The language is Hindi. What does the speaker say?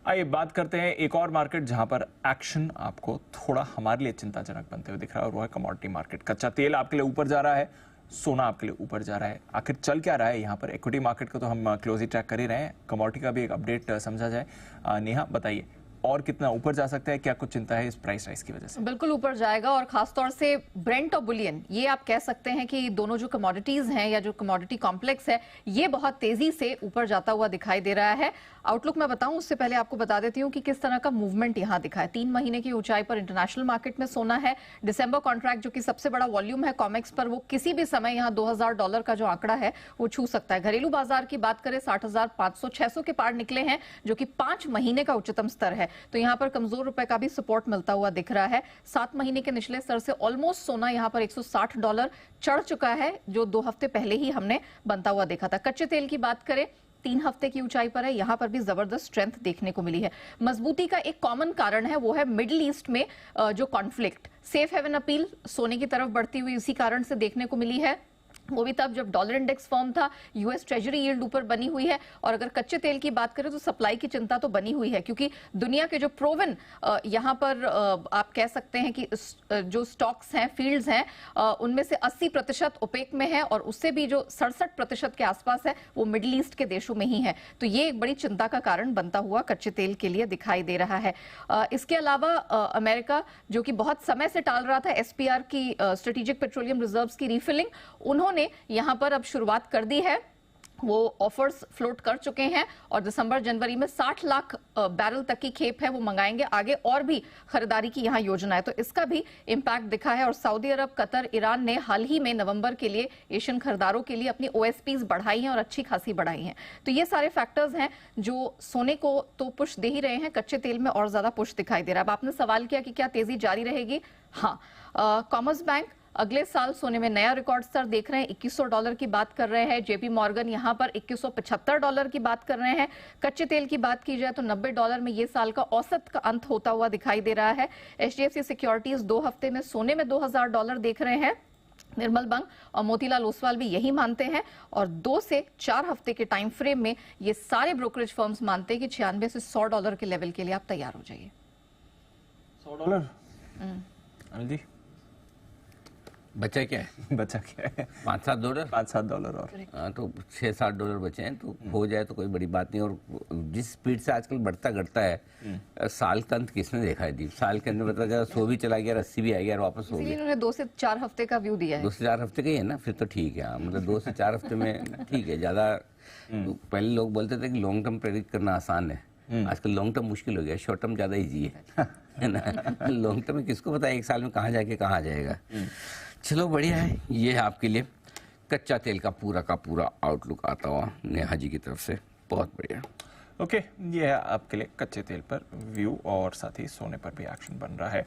आइए बात करते हैं एक और मार्केट जहां पर एक्शन आपको थोड़ा हमारे लिए चिंताजनक बनते हुए दिख रहा है, और वो है कमोडिटी मार्केट। कच्चा तेल आपके लिए ऊपर जा रहा है, सोना आपके लिए ऊपर जा रहा है। आखिर चल क्या रहा है यहाँ पर? इक्विटी मार्केट को तो हम क्लोजली ट्रैक कर ही रहे हैं, कमोडिटी का भी एक अपडेट समझा जाए। नेहा बताइए, और कितना ऊपर जा सकता है? क्या कुछ चिंता है इस प्राइस राइज की वजह से? बिल्कुल ऊपर जाएगा, और खासतौर से ब्रेंट और बुलियन, ये आप कह सकते हैं कि दोनों जो कमोडिटीज हैं या जो कमोडिटी कॉम्प्लेक्स है, ये बहुत तेजी से ऊपर जाता हुआ दिखाई दे रहा है। आउटलुक मैं बताऊं उससे पहले आपको बता देती हूं कि किस तरह का मूवमेंट यहां दिखा है। 3 महीने की ऊंचाई पर इंटरनेशनल मार्केट में सोना है। दिसंबर कॉन्ट्रैक्ट जो कि सबसे बड़ा वॉल्यूम है कॉमेक्स पर, वो किसी भी समय यहां $2000 का जो आंकड़ा है वो छू सकता है। घरेलू बाजार की बात करें 60,500 600 के पार निकले हैं, जो कि 5 महीने का उच्चतम स्तर है। तो यहां पर कमजोर रुपए का भी सपोर्ट मिलता हुआ दिख रहा है। 7 महीने के निचले स्तर से ऑलमोस्ट सोना यहां पर $160 चढ़ चुका है, जो 2 हफ्ते पहले ही हमने बनता हुआ देखा था। कच्चे तेल की बात करें 3 हफ्ते की ऊंचाई पर है, यहां पर भी जबरदस्त स्ट्रेंथ देखने को मिली है। मजबूती का एक कॉमन कारण है, वो है मिडिल ईस्ट में जो कॉन्फ्लिक्ट। सेफ हेवन अपील सोने की तरफ बढ़ती हुई इसी कारण से देखने को मिली है, वो भी तब जब डॉलर इंडेक्स फॉर्म था, यूएस ट्रेजरी यील्ड ऊपर बनी हुई है। और अगर कच्चे तेल की बात करें तो सप्लाई की चिंता तो बनी हुई है, क्योंकि दुनिया के जो प्रोवन यहां पर आप कह सकते हैं कि जो स्टॉक्स हैं, फील्ड्स हैं, उनमें से 80% ओपेक में है, और उससे भी जो 67% के आसपास है वो मिडिल ईस्ट के देशों में ही है। तो ये एक बड़ी चिंता का कारण बनता हुआ कच्चे तेल के लिए दिखाई दे रहा है। इसके अलावा अमेरिका, जो कि बहुत समय से टाल रहा था एसपीआर की, स्ट्रेटेजिक पेट्रोलियम रिजर्व्स की रीफिलिंग, उन्होंने यहां पर अब शुरुआत कर दी है। वो ऑफर्स फ्लोट कर चुके हैं, और दिसंबर जनवरी में 60 लाख बैरल तक की खेप है वो मंगाएंगे। आगे और भी खरीदारी की यहां योजना है, तो इसका भी इंपैक्ट दिखा है। और सऊदी अरब, कतर, ईरान ने हाल ही में नवंबर के लिए एशियन खरीदारों के लिए अपनी ओएसपीज बढ़ाई हैं, और अच्छी खासी बढ़ाई हैं। तो ये सारे फैक्टर्स हैं जो सोने को तो पुश दे ही रहे हैं, कच्चे तेल में और ज्यादा पुश दिखाई दे रहा है। अब आपने सवाल किया कि क्या तेजी जारी रहेगी? हाँ, कॉमर्स बैंक अगले साल सोने में नया रिकॉर्ड स्तर देख रहे हैं, $2100 की बात कर रहे हैं। जेपी मॉर्गन यहां पर $2175 की बात कर रहे हैं। कच्चे तेल की बात की जाए तो $90 में ये साल का औसत का अंत होता हुआ दिखाई दे रहा है। एचडीएफसी सिक्योरिटीज 2 हफ्ते में सोने में $2000 देख रहे हैं। निर्मल बंग और मोतीलाल ओसवाल भी यही मानते हैं, और 2 से 4 हफ्ते के टाइम फ्रेम में ये सारे ब्रोकरेज फर्म्स मानते हैं कि $96 से $100 के लेवल के लिए आप तैयार हो जाइए। $100 अनिल जी, बचा क्या है? बचा क्या है? $5-7 $5-7 और हाँ, तो $6-7 बचे हैं, तो हो जाए तो कोई बड़ी बात नहीं। और जिस स्पीड से आजकल बढ़ता घटता है, साल का अंत किसने देखा है दीप? साल के अंदर पता चला 100 भी चला गया, 80 भी आ गया और वापस हो गया। इन्होंने 2 से 4 हफ्ते का व्यू दिया है। 2 से 4 हफ्ते का ही है ना, फिर तो ठीक है। मतलब 2 से 4 हफ्ते में ठीक है। ज्यादा पहले लोग बोलते थे कि लॉन्ग टर्म प्रेडिक्ट करना आसान है, आजकल लॉन्ग टर्म मुश्किल हो गया, शॉर्ट टर्म ज्यादा इजी है ना। लॉन्ग टर्म में किसको पता है 1 साल में कहाँ जाके कहाँ जाएगा। चलो बढ़िया है, ये है आपके लिए कच्चा तेल का पूरा आउटलुक आता हुआ नेहा जी की तरफ से। बहुत बढ़िया। ओके, ये है आपके लिए कच्चे तेल पर व्यू, और साथ ही सोने पर भी एक्शन बन रहा है।